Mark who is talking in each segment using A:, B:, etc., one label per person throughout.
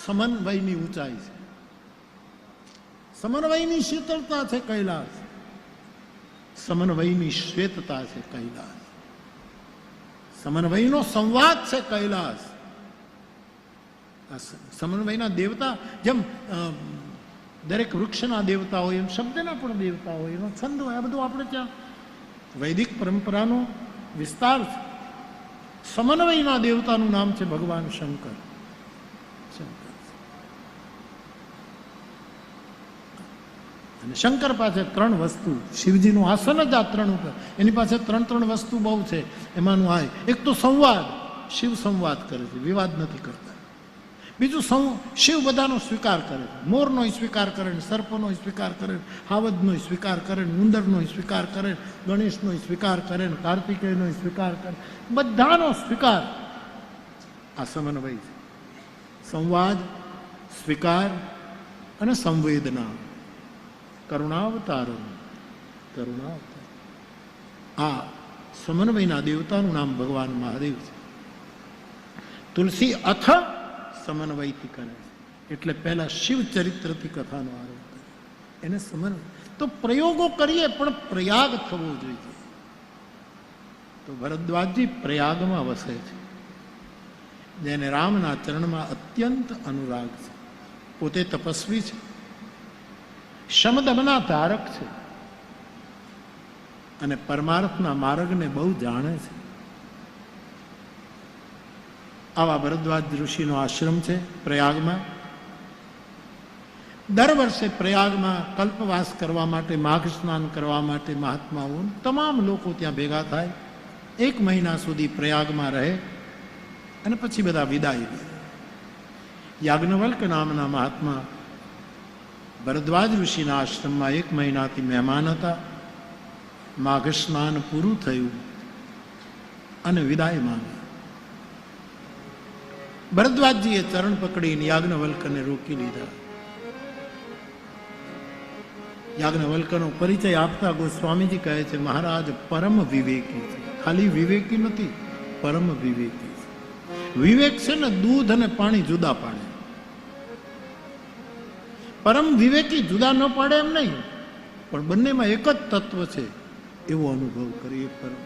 A: સમન્વયની ઊંચાઈ છે, સમન્વયની શીતળતા છે કૈલાસ, સમન્વયની શ્વેતતા છે કૈલાસ, સમન્વયનો સંવાદ છે કૈલાસ. સમન્વયના દેવતા જેમ દરેક વૃક્ષના દેવતા હોય એમ શબ્દના પણ દેવતા હોય, એનો છંદ હોય. આ બધું આપણે ત્યાં વૈદિક પરંપરાનો વિસ્તાર છે. સમન્વયના દેવતાનું નામ છે ભગવાન શંકર. અને શંકર પાસે ત્રણ વસ્તુ, શિવજીનું આસન જ આ ત્રણ ઉપર, એની પાસે ત્રણ વસ્તુ બહુ છે. એમાંનું આ એક તો સંવાદ, શિવ સંવાદ કરે છે, વિવાદ નથી કરતા. બીજું શિવ બધાનો સ્વીકાર કરે છે, મોરનો સ્વીકાર કરે, સર્પનો સ્વીકાર કરે, હાવજનો સ્વીકાર કરે, ઉંદરનો સ્વીકાર કરે, ગણેશનો સ્વીકાર કરે, કાર્તિકેયનો સ્વીકાર કરે, બધાનો સ્વીકાર. આ સમન્વય છે. સંવાદ, સ્વીકાર અને સંવેદના. કરુણાવતારણ, કરુણાવતાર. આ સમન્વયના દેવતાનું નામ ભગવાન મહાદેવ છે. તુલસી અથ સમન્વયથી કરે છે, એટલે પહેલા શિવ ચરિત્રથી કથાનો આરંભ કરે, એને સમન્વય. તો પ્રયોગો કરીએ પણ પ્રયાગ થવો જોઈએ. તો ભરદ્વાજજી પ્રયાગમાં વસે છે, જેને રામના ચરણમાં અત્યંત અનુરાગ છે. પોતે તપસ્વી છે, શમદમના ધારક છે અને પરમાર્થના માર્ગને બહુ જાણે છે. આવા ભરદ્વાજ ઋષિનો આશ્રમ છે પ્રયાગમાં. દર વર્ષે પ્રયાગમાં કલ્પવાસ કરવા માટે, માઘ સ્નાન કરવા માટે મહાત્માઓ તમામ લોકો ત્યાં ભેગા થાય. 1 મહિના સુધી પ્રયાગમાં રહે અને પછી બધા વિદાય લે. યાજ્ઞવલ્ક નામના મહાત્મા ભરદ્વાજ ઋષિના આશ્રમમાં 1 મહિનાથી મહેમાન હતા. માઘ સ્નાન પૂરું થયું અને વિદાય માંગી. ભરદ્વાજજીએ ચરણ પકડીને યાજ્ઞવલ્કને રોકી લીધા. યાજ્ઞવલ્કનો પરિચય આપતા ગોસ્વામીજી કહે છે, મહારાજ પરમ વિવેકી છે. ખાલી વિવેકી નથી, પરમ વિવેકી છે. વિવેક છે ને દૂધ અને પાણી જુદા પાડે. પરમ વિવેકી જુદા ન પાડે એમ નહીં, પણ બંનેમાં એક જ તત્વ છે એવો અનુભવ કરીએ. પરમ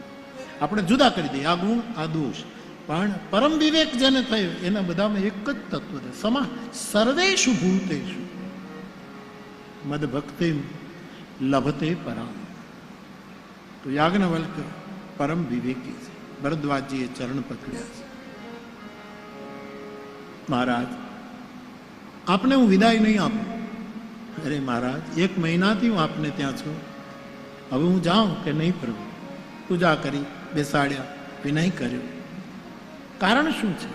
A: આપણે જુદા કરી દઈએ, આ ગુણ આ દોષ, પણ પરમ વિવેક જેને થયો એના બધામાં એક જ તત્વ છે. સમા સર્વેષુ ભૂતેષુ મદ ભક્તિ લભતે પરામ. તો યાજ્ઞવલ્ક પરમ વિવેકી છે. ભરદ્વાજજીએ ચરણ પકડ્યા છે. મહારાજ, આપને હું વિદાય નહીં આપું. અરે મહારાજ, 1 મહિનાથી હું આપને ત્યાં છું, હવે હું જાઉં કે નહીં? પ્રભુ, પૂજા કરી, બેસાડ્યા, વિનય કર્યો. કારણ શું છે?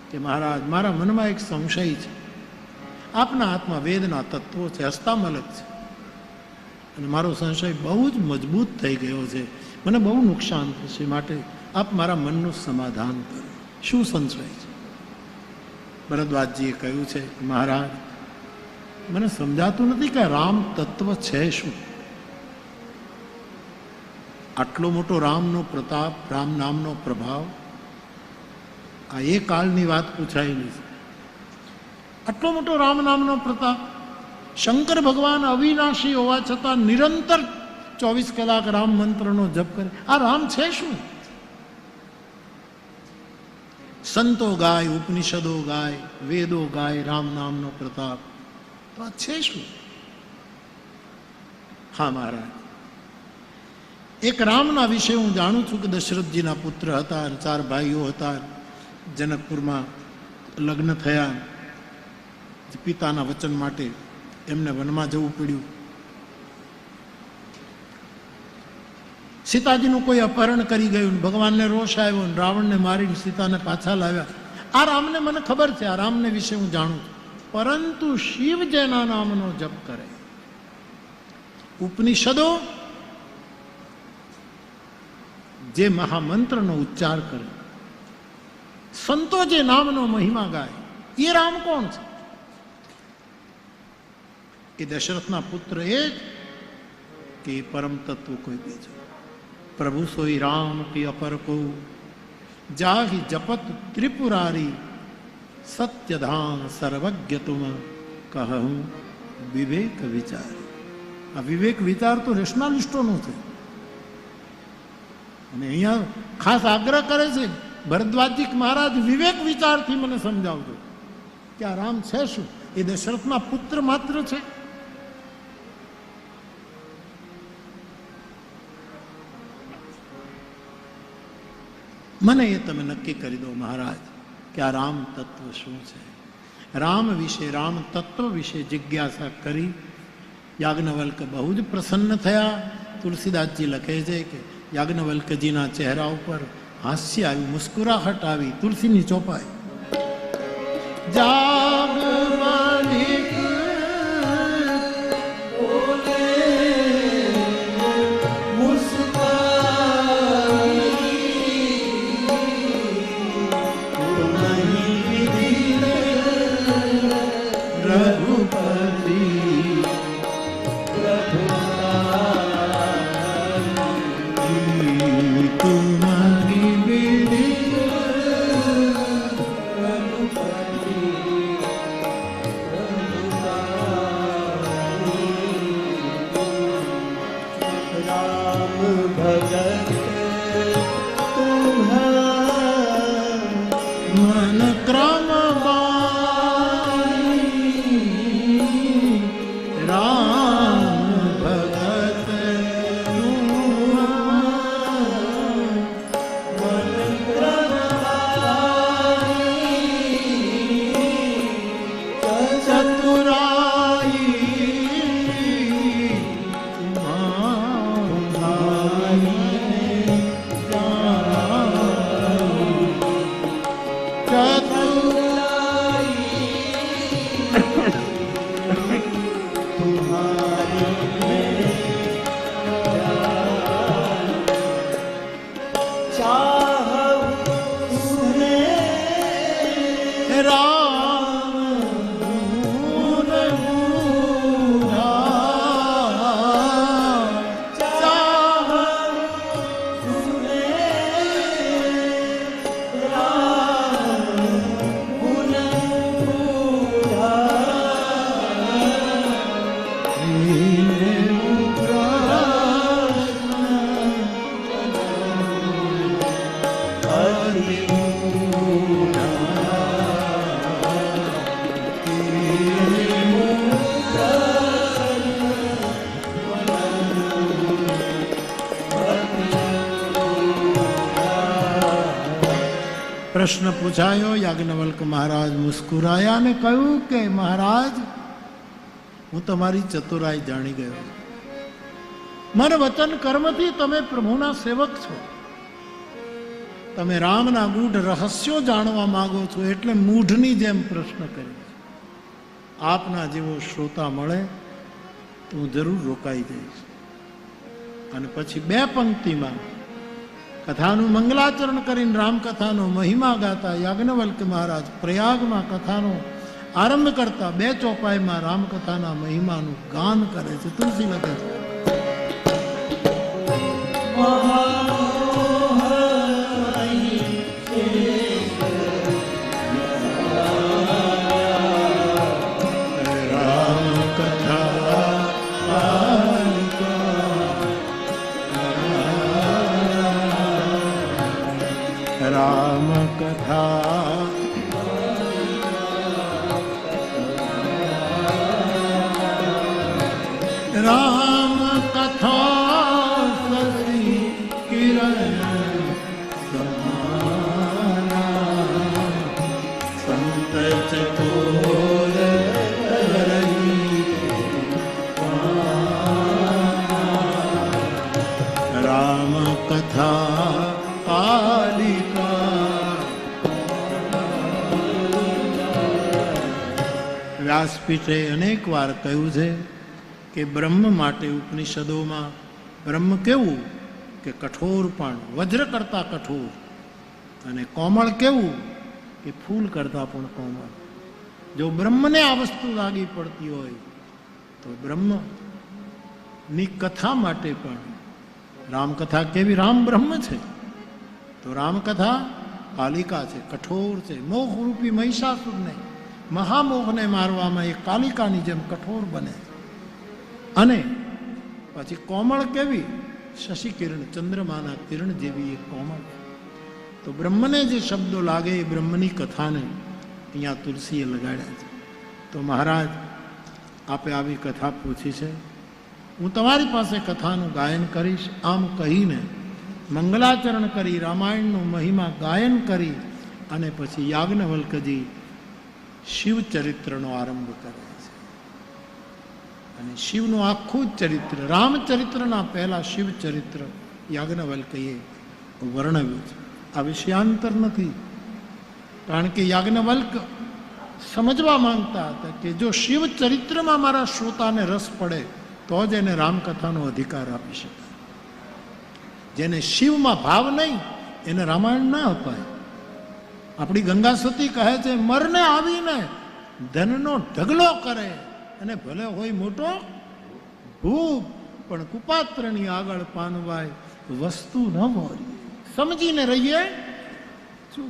A: કે મહારાજ, મારા મનમાં એક સંશય છે. આપના હાથમાં વેદના તત્વો છે, હસ્તામલક છે, અને મારો સંશય બહુ જ મજબૂત થઈ ગયો છે. મને બહુ નુકસાન થશે, માટે આપ મારા મનનું સમાધાન કરો. શું સંશય છે? ભરદ્વાજજીએ કહ્યું છે, મહારાજ, મને સમજાતું નથી કે રામ તત્વ છે શું? આટલો મોટો રામનો પ્રતાપ, રામ નામનો પ્રભાવ, આ એ કાળની વાત પૂછાયેલી છે. આટલો મોટો રામ નામનો પ્રતાપ, શંકર ભગવાન અવિનાશી હોવા છતાં નિરંતર 24 કલાક રામ મંત્રનો જપ કરે. આ રામ છે શું? સંતો ગાય, ઉપનિષદો ગાય, વેદો ગાય રામ નામનો પ્રતાપ, તો આ છે શું? હા મહારાજ, એક રામના વિશે હું જાણું છું કે દશરથજીના પુત્ર હતા અને 4 ભાઈઓ હતા. જનકપુરમાં લગ્ન થયા, પિતાના વચન માટે એમને વનમાં જવું પડ્યું. સીતાજીનું કોઈ અપહરણ કરી ગયું, ભગવાનને રોષ આવ્યો, રાવણને મારીને સીતાને પાછા લાવ્યા. આ રામને મને ખબર છે, આ રામને વિશે હું જાણું છું. પરંતુ શિવ જેના નામનો જપ કરે, ઉપનિષદો જે મહામંત્રનો ઉચ્ચાર કરે, સંતો જે નામનો મહિમા ગાય, એ રામ કોણ છે? એ દશરથના પુત્ર એ જ કે પરમ તત્વ કોઈ બીજો? પ્રભુ સોઈ રામ કે અપર કો જાહી જપત ત્રિપુરારી સત્યધામ સર્વજ્ઞ તુમ કહું વિવેક વિચાર. આ વિવેક વિચાર તો રેશનાલિસ્ટોનો છે. અને અહીંયા ખાસ આગ્રહ કરે છે ભરદ્વાજી મહારાજ, વિવેક વિચારથી મને સમજાવજો કે આ રામ છે શું? એ દશરથના પુત્ર માત્ર છે? મને એ તમે નક્કી કરી દો મહારાજ કે આ રામ તત્વ શું છે. રામ વિશે, રામ તત્વ વિશે જિજ્ઞાસા કરી યાજ્ઞવલ્ક બહુ જ પ્રસન્ન થયા. તુલસીદાસજી લખે છે કે યાજ્ઞવલ્કજીના ચહેરા ઉપર હાસ્ય આવ્યું, મુસ્કુરાહટ આવી. તુલસીની ચોપાઈ જાગવાનિક પ્રશ્ન પૂછાયો. યાજ્ઞવલ્ક મહારાજ મુસ્કુરાયા ને કહ્યું કે મહારાજ, હું તમારી ચતુરાઈ જાણી ગયો. મન વચન કર્મથી તમે પ્રભુના સેવક છો. તમે રામના ગૂઢ રહસ્યો જાણવા માંગો છો એટલે મૂઢની જેમ પ્રશ્ન કરી. આપના જેવો શ્રોતા મળે તો હું જરૂર રોકાઈ જઈશ. અને પછી 2 પંક્તિમાં કથાનું મંગલાચરણ કરીને રામકથાનો મહિમા ગાતા યાજ્ઞવલ્ક મહારાજ પ્રયાગમાં કથાનો આરંભ કરતા 2 ચોપાઈમાં રામકથાના મહિમાનું ગાન કરે છે. તુલસી લખે છે રામ કથા રામ કથા સસી કિરણ સમાના સંત ચકોર રામ કથા વ્યાસપીઠે અનેક વાર કહ્યું છે કે બ્રહ્મ માટે ઉપનિષદોમાં બ્રહ્મ કેવું કે કઠોર પણ વજ્ર કરતા કઠોર, અને કોમળ કેવું કે ફૂલ કરતા પણ કોમળ. જો બ્રહ્મને આ વસ્તુ લાગી પડતી હોય તો બ્રહ્મની કથા માટે પણ રામકથા કેવી? રામ બ્રહ્મ છે તો રામકથા કાલિકા છે, કઠોર છે. મોહરૂપી મહિષાસુરને, મહામોહને મારવામાં એ કાલિકાની જેમ કઠોર બને છે. અને પછી કોમળ કેવી? શશી કિરણ, ચંદ્રમાના કિરણ જેવી એ કોમળ. તો બ્રહ્મને જે શબ્દો લાગે એ બ્રહ્મની કથાને અહીંયા તુલસીએ લગાડ્યા છે. તો મહારાજ, આપે આવી કથા પૂછી છે, હું તમારી પાસે કથાનું ગાયન કરીશ. આમ કહીને મંગલાચરણ કરી, રામાયણનું મહિમા ગાયન કરી અને પછી યાજ્ઞવલ્કજી શિવચરિત્રનો આરંભ કરે છે. અને શિવનું આખું જ ચરિત્ર, રામચરિત્રના પહેલા શિવચરિત્ર યાજ્ઞવલ્કીએ વર્ણવ્યું છે. આ વિષયાંતર નથી, કારણ કે યાજ્ઞવલ્ક સમજવા માંગતા હતા કે જો શિવચરિત્રમાં મારા શ્રોતાને રસ પડે તો જ એને રામકથાનો અધિકાર આપી શકાય. જેને શિવમાં ભાવ નહીં એને રામાયણ ના અપાય. આપણી ગંગા સતી કહે છે, મરને આવીને ધનનો ઢગલો કરે અને ભલે હોય મોટો ભૂપ, પણ કુપાત્રની આગળ પાનવાય વસ્તુ ન હોય. સમજીને રહીએ શું?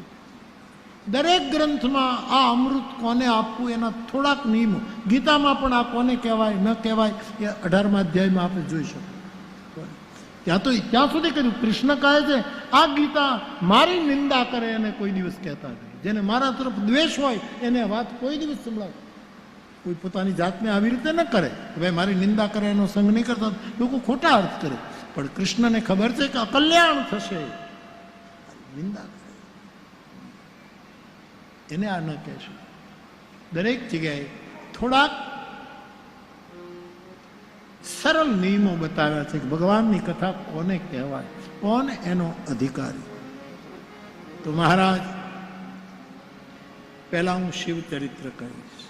A: દરેક ગ્રંથમાં આ અમૃત કોને આપવું એના થોડાક નિયમો. ગીતામાં પણ આ કોને કહેવાય ન કહેવાય એ 18મા અધ્યાયમાં આપણે જોઈ શકો. ત્યાં તો ત્યાં સુધી કર્યું. કૃષ્ણ કહે છે, આ ગીતા મારી નિંદા કરે એને કોઈ દિવસ કહેતા નહીં. જેને મારા તરફ દ્વેષ હોય એને વાત કોઈ દિવસ સંભળાવે. કોઈ પોતાની જાતને આવી રીતે ન કરે કે ભાઈ મારી નિંદા કરે, એનો સંગ નહીં કરતા. લોકો ખોટા અર્થ કરે. પણ કૃષ્ણને ખબર છે કે અકલ્યાણ થશે, નિંદા કરે એને આ ન કહેશો. દરેક જગ્યાએ થોડાક સરળ નિયમો બતાવ્યા છે કે ભગવાનની કથા કોને કહેવાય, કોણ એનો અધિકારી. તો મહારાજ, પહેલા હું શિવ ચરિત્ર કહીશ,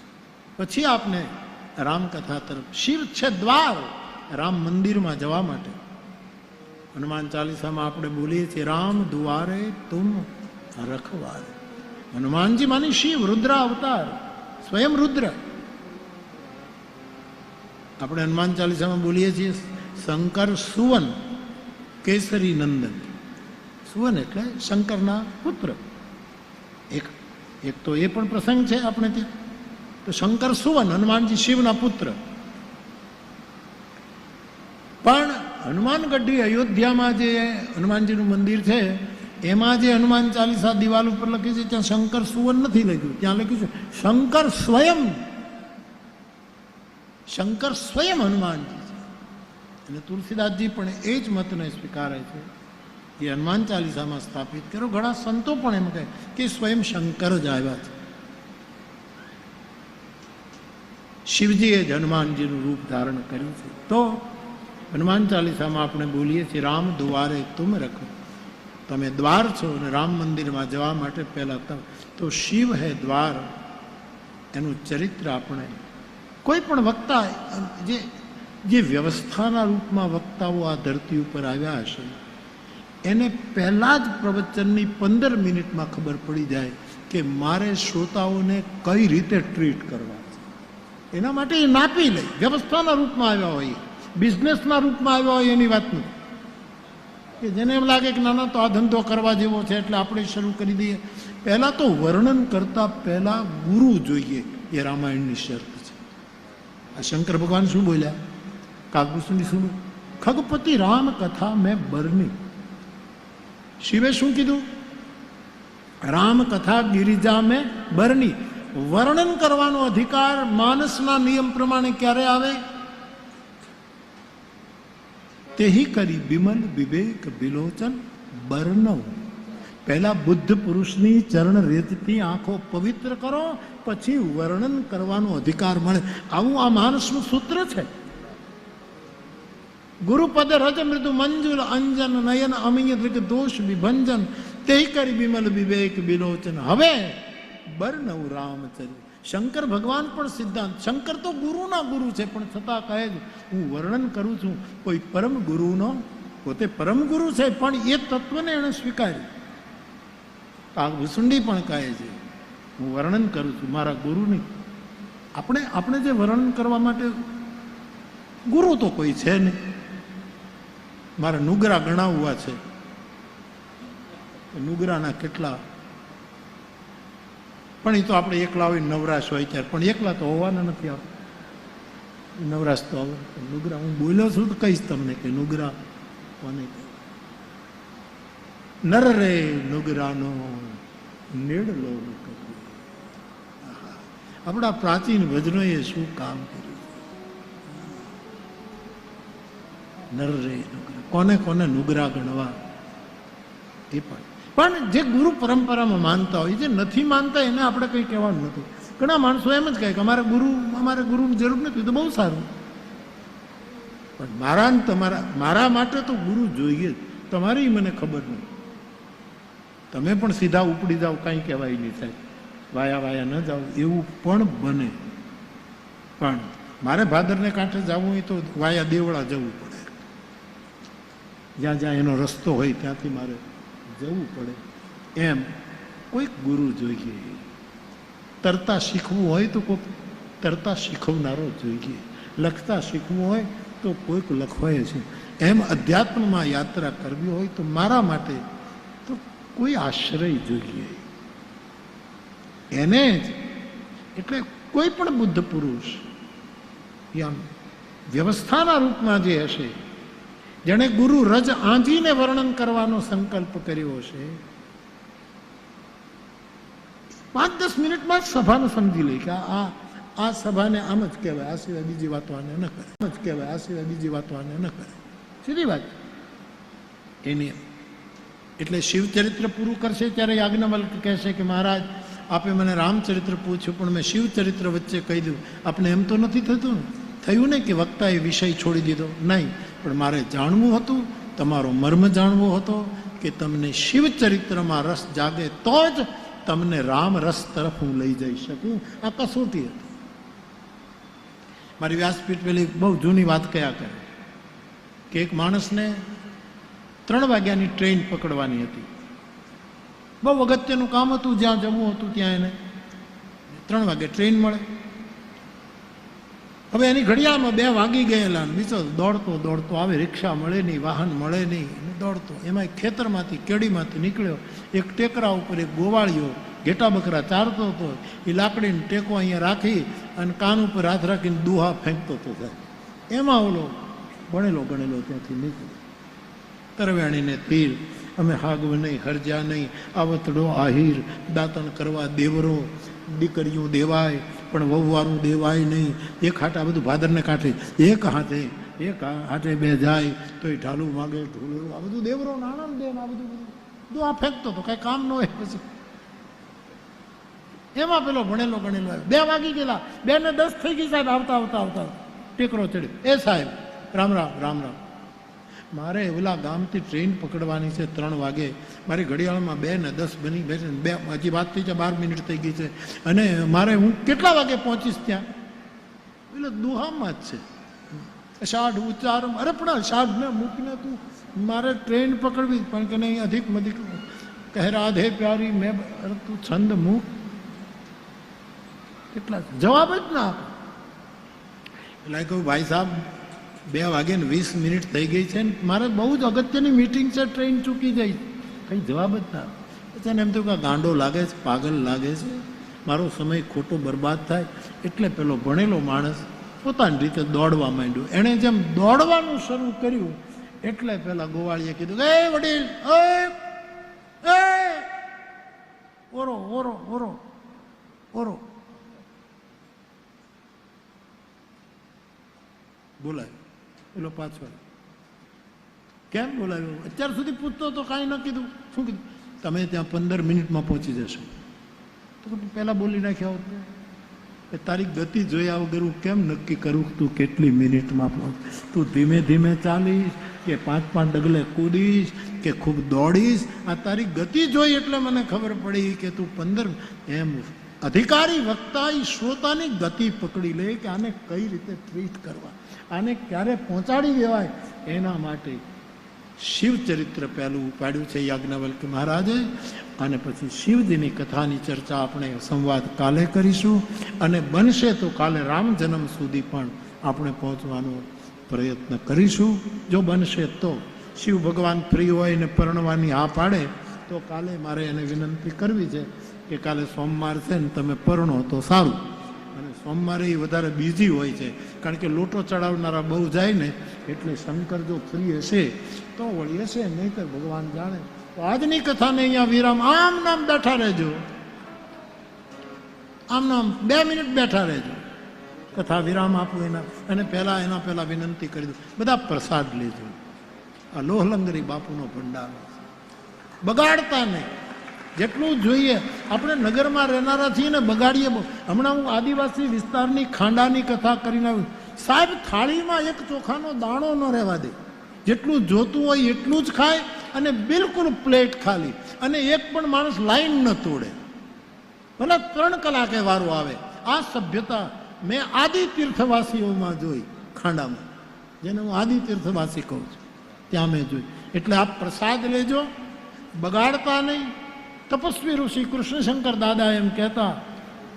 A: પછી આપને રામકથા તરફ. શિવ છે દ્વાર રામ મંદિરમાં જવા માટે. હનુમાન ચાલીસામાં આપણે બોલીએ છીએ, રામ દ્વારે તુમ રખવારે. હનુમાનજી માની શિવ, રુદ્ર અવતાર, સ્વયં રુદ્ર. આપણે હનુમાન ચાલીસામાં બોલીએ છીએ, શંકર સુવન કેસરી નંદન. સુવન એટલે શંકરના પુત્ર. એક તો એ પણ પ્રસંગ છે આપણે ત્યાં. તો શંકર સુવન, હનુમાનજી શિવના પુત્ર. પણ હનુમાનગઢી અયોધ્યામાં જે હનુમાનજીનું મંદિર છે એમાં જે હનુમાન ચાલીસા દિવાલ ઉપર લખ્યું છે ત્યાં શંકર સુવન નથી લખ્યું. ત્યાં લખ્યું છે શંકર સ્વયં. શંકર સ્વયં હનુમાનજી છે. અને તુલસીદાસજી પણ એ જ મતને સ્વીકારે છે. એ હનુમાન ચાલીસામાં સ્થાપિત કર્યો. ઘણા સંતો પણ એમ કહે કે સ્વયં શંકર જ આવ્યા છે. શિવજીએ જ હનુમાનજીનું રૂપ ધારણ કર્યું છે. તો હનુમાન ચાલીસામાં આપણે બોલીએ છીએ, રામ દ્વારે તુમ રખો. તમે દ્વાર છો અને રામ મંદિરમાં જવા માટે પહેલા તો શિવ હે દ્વાર. એનું ચરિત્ર આપણે કોઈ પણ વક્તા, જે વ્યવસ્થાના રૂપમાં વક્તાઓ આ ધરતી ઉપર આવ્યા હશે એને પહેલા જ પ્રવચનની 15 મિનિટમાં ખબર પડી જાય કે મારે શ્રોતાઓને કઈ રીતે ટ્રીટ કરવા છે. એના માટે એ નાપી લે. વ્યવસ્થાના રૂપમાં આવ્યા હોય, બિઝનેસના રૂપમાં આવ્યા હોય એની વાત નથી. કે જેને એમ લાગે કે નાના તો આ ધંધો કરવા જેવો છે એટલે આપણે શરૂ કરી દઈએ. પહેલા તો વર્ણન કરતા પહેલા ગુરુ જોઈએ. એ રામાયણની શરત છે. આ શંકર ભગવાન શું બોલ્યા? કાગભૂષણની શું? ખગપતિ રામ કથા મેં બરની. શિવે શું કીધું? રામ કથા ગિરિજા મેં બરની. વર્ણન કરવાનો અધિકાર માનસના નિયમ પ્રમાણે ક્યારે આવે? તેહી કરી બિમલ વિવેક બિલોચન બર્ણવ. પહેલા બુદ્ધ પુરુષની ચરણ રેતથી આંખો પવિત્ર કરો, પછી વર્ણન કરવાનો અધિકાર મળે. આવું આ માનસનું સૂત્ર છે. ગુરુપદ રજ મૃદુ મંજુલ અંજન નયન અમીય દૃગ દોષ વિભંજન તેહી કરી બિમલ વિવેક બિલોચન. હવે બર્ણવ રામચરિત. શંકર ભગવાન પણ સિદ્ધાંત. શંકર તો ગુરુના ગુરુ છે, પણ છતાં કહે છે હું વર્ણન કરું છું કોઈ પરમ ગુરુનો. પોતે પરમ ગુરુ છે પણ એ તત્વને એણે સ્વીકાર્યું. કાગભૂષણજી પણ કહે છે હું વર્ણન કરું છું મારા ગુરુની. આપણે જે વર્ણન કરવા માટે ગુરુ તો કોઈ છે નહીં. મારા નુગરા ગણાવવા છે, નુગરાના કેટલા પણ એ તો આપણે એકલા હોય નવરાશ હોય ત્યારે, પણ એકલા તો હોવાના નથી આપણે. નવરાશ તો આવે. નુગરા હું બોલ્યો છું તો કહીશ તમને કે નુગરા કોને કહે. નર રે નુગરાનો નેડલો. આપણા પ્રાચીન ભજનોએ શું કામ કર્યું. નર રે નુગરા, કોને કોને નુગરા ગણવા એ પણ જે ગુરુ પરંપરામાં માનતા હોય, જે નથી માનતા એને આપણે કંઈ કહેવાનું નથી. ઘણા માણસો એમ જ કહે કે અમારે ગુરુની જરૂર નથી, તો બહુ સારું. પણ મારા ને મારા માટે તો ગુરુ જોઈએ જ. તમારી મને ખબર નથી, તમે પણ સીધા ઉપડી જાઓ, કાંઈ કહેવાય નહીં થાય, વાયા વાયા ન જાઓ એવું પણ બને. પણ મારે ભાદરને કાંઠે જવું હોય તો વાયા દેવળા જવું પડે. જ્યાં જ્યાં એનો રસ્તો હોય ત્યાંથી મારે જવું પડે. એમ કોઈક ગુરુ જોઈએ. તરતા શીખવું હોય તો કોઈક તરતા શીખવનારો જોઈએ. લખતા શીખવું હોય તો કોઈક લખવાય છે. એમ અધ્યાત્મમાં યાત્રા કરવી હોય તો મારા માટે તો કોઈ આશ્રય જોઈએ. એને જ એટલે કોઈ પણ બુદ્ધ પુરુષ આમ વ્યવસ્થાના રૂપમાં જે હશે, જેણે ગુરુ રજ આંધીને વર્ણન કરવાનો સંકલ્પ કર્યો હશે, 5-10 મિનિટમાં જ સભાને સમજી લે કે આ સભાને આમ જ કહેવાય, આ સિવાય બીજી વાતો આને ન કરે, આમ જ કહેવાય, આ સિવાય બીજી વાતો આને ન કરે. સીધી વાત એની. એટલે શિવચરિત્ર પૂરું કરશે ત્યારે યાજ્ઞવલ્ક કહેશે કે મહારાજ આપે મને રામચરિત્ર પૂછ્યું પણ મેં શિવચરિત્ર વચ્ચે કહી દઉં. આપણે એમ તો નથી થયું ને કે વક્તાએ વિષય છોડી દીધો? નહીં, પણ મારે જાણવું હતું, તમારો મર્મ જાણવો હતો કે તમને શિવચરિત્રમાં રસ જાગે તો જ તમને રામ રસ તરફ હું લઈ જઈ શકું. આ કસોટી હતી. મારી વ્યાસપીઠ પેલી બહુ જૂની વાત કયા કરે કે એક માણસને 3 વાગ્યાની ટ્રેન પકડવાની હતી. બહુ અગત્યનું કામ હતું, જ્યાં જવું હતું ત્યાં એને 3 વાગે ટ્રેન મળે. હવે એની ઘડિયાળમાં 2 વાગી ગયેલા. બીજો દોડતો આવે, રિક્ષા મળે નહીં, વાહન મળે નહીં, દોડતો. એમાં ખેતરમાંથી કેડીમાંથી નીકળ્યો. એક ટેકરા ઉપર એક ગોવાળિયો ઘેટા બકરા ચારતો હતો. એ લાકડીને ટેકો અહીંયા રાખી અને કાન ઉપર હાથ રાખીને દુહા ફેંકતો હતો. એમાં ઓલો ભણેલો ગણેલો ત્યાંથી નીકળ્યો. તરવેણીને તીર, અમે હાગવ નહીં, હરજા નહીં, આવતડો આહીર, દાંતણ કરવા દેવરો, દીકરીઓ દેવાય પણ વહુવારું દેવાય નહીં. એક હાથે આ બધું ભાદરને કાંઠે એક હાથે 2 જાય તો એ ઢાલું માગે, ઢોલું, આ બધું દેવરો નાણાં દે, આ બધું દુઆ ફેંકતો હતો. કાંઈ કામ ન હોય. પછી એમાં પેલો ભણેલો ગણેલો આવ્યો. 2 વાગી ગયેલા, 2:10 થઈ ગઈ સાહેબ. આવતા ટેકરો ચડ્યો. એ સાહેબ રામ રામ રામ રામ, મારે ઓલા ગામથી ટ્રેન પકડવાની છે 3 વાગે. મારી ઘડિયાળમાં 2:10 બની બેસે, હજી વાત થઈ છે 12 મિનિટ થઈ ગઈ છે, અને મારે હું કેટલા વાગે પહોંચીશ ત્યાં? એટલે દુહામાં જ છે. અષાઢ ઉચ્ચાર, અરે પણ અષાઢને મૂકીને તું મારે ટ્રેન પકડવી, પણ કે નહીં અધિક મધિક કહે રાધે પ્યારી મેં, તું છંદ મૂક. કેટલા જવાબ જ ના આપે. એટલે કહું ભાઈ સાહેબ 2 વાગે ને 20 મિનિટ થઈ ગઈ છે ને મારે બહુ જ અગત્યની મીટિંગ છે, ટ્રેન ચૂકી જાય. કંઈ જવાબ જ ના. પછી એમ થયું કે ગાંડો લાગે છે, પાગલ લાગે છે, મારો સમય ખોટો બરબાદ થાય. એટલે પેલો ભણેલો માણસ પોતાની રીતે દોડવા માંડ્યો. એણે જેમ દોડવાનું શરૂ કર્યું એટલે પેલા ગોવાળીએ કીધું, એ વડીલ, ઓરો ઓરો ઓરો ઓરો બોલાય. પેલો પાછો કેમ બોલાવ્યો? અત્યાર સુધી પૂછતો તો કાંઈ ન કીધું. શું કીધું? તમે ત્યાં 15 મિનિટમાં પહોંચી જશો. તો પહેલાં બોલી નાખ્યા હોત કે તારી ગતિ જોયા વગર હું કેમ નક્કી કરું તું કેટલી મિનિટમાં પહોંચ? તું ધીમે ધીમે ચાલીશ કે 5-5 ડગલે કૂદીશ કે ખૂબ દોડીશ? આ તારી ગતિ જોઈ એટલે મને ખબર પડી કે તું 15. એમ અધિકારી વક્તા એ શ્રોતાની ગતિ પકડી લે કે આને કઈ રીતે ટ્રીટ કરવા, આને ક્યારે પહોંચાડી દેવાય. એના માટે શિવચરિત્ર પહેલું ઉપાડ્યું છે યાજ્ઞવલ્ક મહારાજે. અને પછી શિવજીની કથાની ચર્ચા આપણે સંવાદ કાલે કરીશું. અને બનશે તો કાલે રામ જન્મ સુધી પણ આપણે પહોંચવાનો પ્રયત્ન કરીશું. જો બનશે તો શિવ ભગવાન ફ્રી હોય ને પરણવાની હા પાડે તો કાલે મારે એને વિનંતી કરવી છે કે કાલે સોમવાર છે ને તમે પરણો તો સારું. અને સોમવારે એ વધારે બિઝી હોય છે, કારણ કે લોટો ચડાવનારા બહુ જાય ને, એટલે શંકર જો ફ્રી હશે તો વળી હશે, નહીં તો ભગવાન જાણે. તો આજની કથાને અહીંયા વિરામ. આમ નામ બેઠા રહેજો, આમ નામ 2 મિનિટ બેઠા રહેજો, કથા વિરામ આપું એના. અને એના પહેલા વિનંતી કરી દઉં, બધા પ્રસાદ લેજો. આ લોહલંગરી બાપુનો ભંડાર બગાડતા નહીં, જેટલું જોઈએ. આપણે નગરમાં રહેનારા છીએ ને, બગાડીએ. હમણાં હું આદિવાસી વિસ્તારની ખાંડાની કથા કરીને આવ્યું. સાહેબ, થાળીમાં એક ચોખાનો દાણો ન રહેવા દે, જેટલું જોતું હોય એટલું જ ખાય, અને બિલકુલ પ્લેટ ખાલી. અને એક પણ માણસ લાઈન ન તોડે, ભલે 3 કલાકે વારો આવે. આ સભ્યતા મેં આદિ તીર્થવાસીઓમાં જોઈ, ખાંડામાં, જેને હું આદિ તીર્થવાસી કહું છું, ત્યાં મેં જોઈ. એટલે આપ પ્રસાદ લેજો, બગાડતા નહીં. તપસ્વી ઋષિ કૃષ્ણશંકર દાદા એમ કહેતા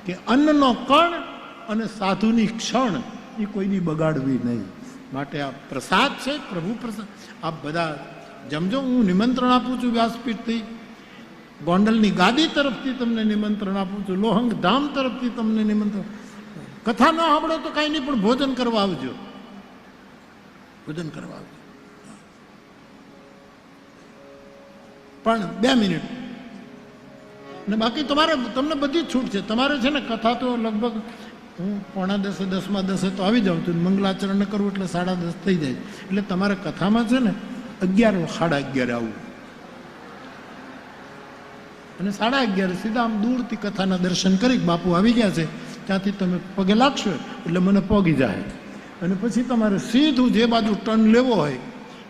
A: કે અન્નનો કણ અને સાધુની ક્ષણ એ કોઈની બગાડવી નહીં. માટે આ પ્રસાદ છે, પ્રભુ પ્રસાદ. આપ બધા જમજો. હું નિમંત્રણ આપું છું વ્યાસપીઠથી, ગોંડલની ગાદી તરફથી તમને નિમંત્રણ આપું છું, લોહંગ ધામ તરફથી તમને નિમંત્રણ. કથા ન સાંભળો તો કાંઈ નહીં, પણ ભોજન કરવા આવજો, ભોજન કરવા આવજો. પણ 2 મિનિટ. ને બાકી તમને બધી જ છૂટ છે. તમારે છે ને કથા તો લગભગ હું 9:45 10:10 તો આવી જાઉં છું. મંગલાચરણ કરવું એટલે 10:30 થઈ જાય. એટલે તમારે કથામાં છે ને 11 11:30 આવવું, અને 11:30 સીધા આમ દૂરથી કથાના દર્શન કરી બાપુ આવી ગયા છે ત્યાંથી તમે પગે લાગશો એટલે મને પોગી જાય. અને પછી તમારે સીધું જે બાજુ ટર્ન લેવો હોય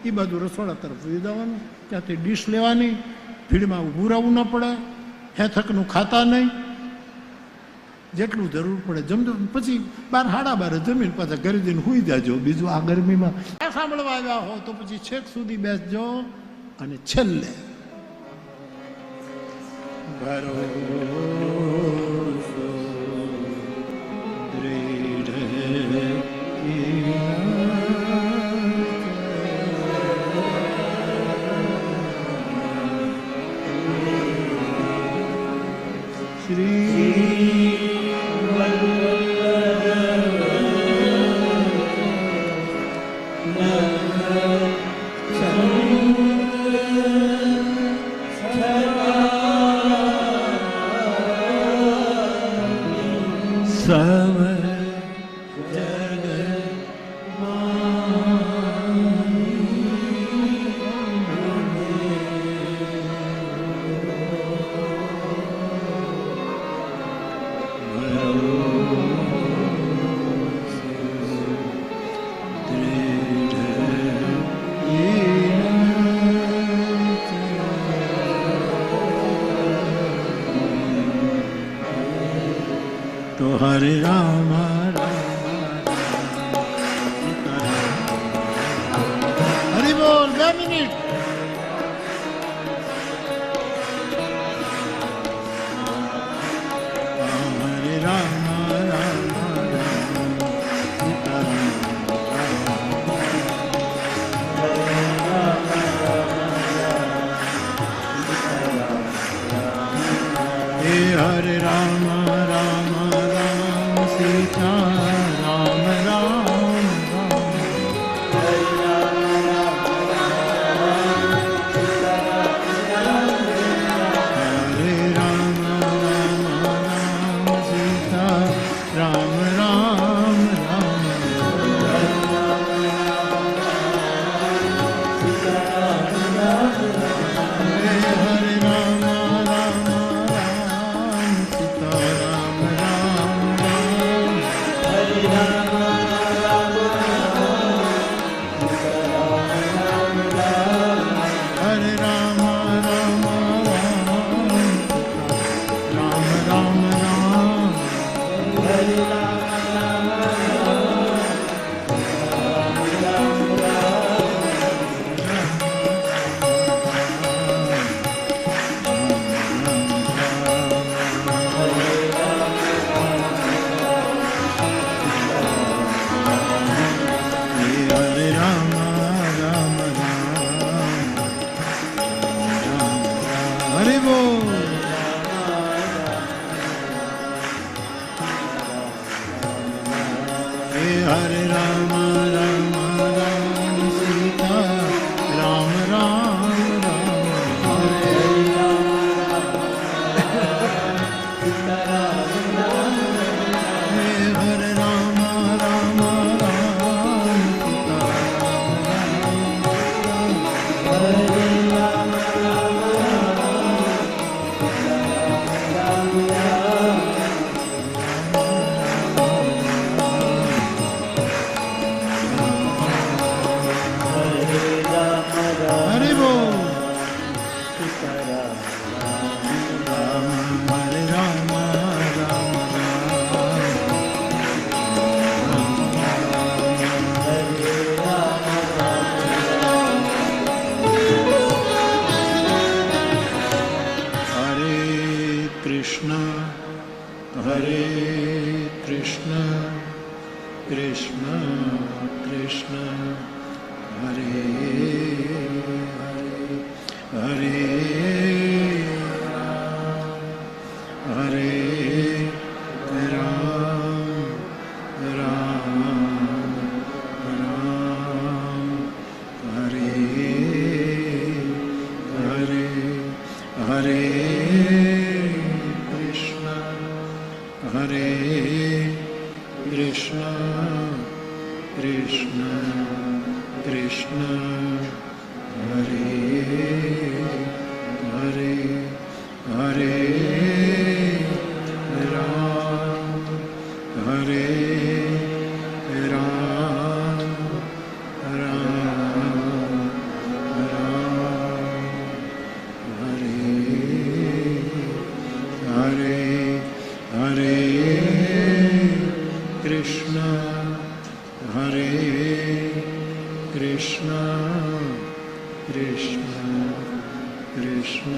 A: એ બાજુ રસોડા તરફ જવાનું. ત્યાંથી ડીશ લેવાની, ભીડમાં ઊભું રહેવું ન પડે, હેથકનું ખાતા નહીં, જેટલું જરૂર પડે જમજો. પછી 12 જમીન પાછા ઘરે જઈને સૂઈ જાજો. બીજું આ ગરમીમાં સાંભળવા આવ્યા હો તો પછી છેક સુધી બેસજો. અને છેલ્લે હરે રામ હરિ બોલ. 2 મિનિટ. હરે રામ હરે રામ રામ રામ રામ હરે રામ हे हरे राम राम राम सीता राम राम राम हरे हे हरे राम राम राम सीता हरे बोल राम हरे राम राम हरे कृष्ण कृष्ण कृष्ण हरे हरे हरे राम राम राम हरे हरे हरे कृष्ण कृष्ण कृष्ण हरे हरे हरे राम राम हरे हरे हरे कृष्ण कृष्ण कृष्ण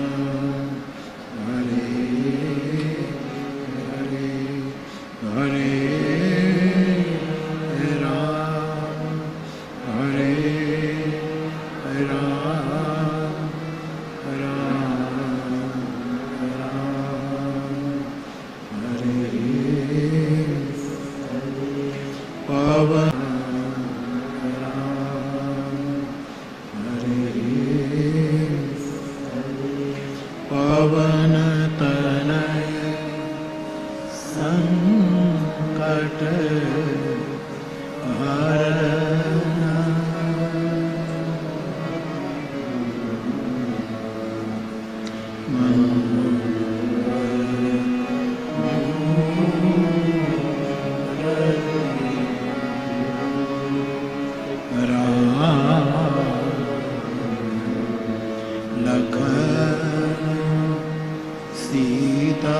A: हरे हरे हरे राम पवन तनय संकट हरण सीता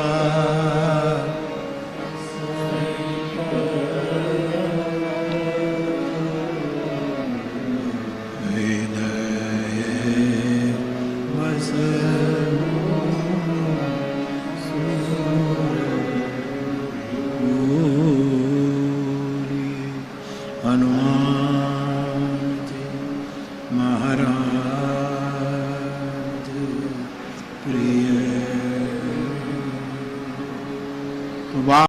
A: हृदय वस हनुमान जी महाराज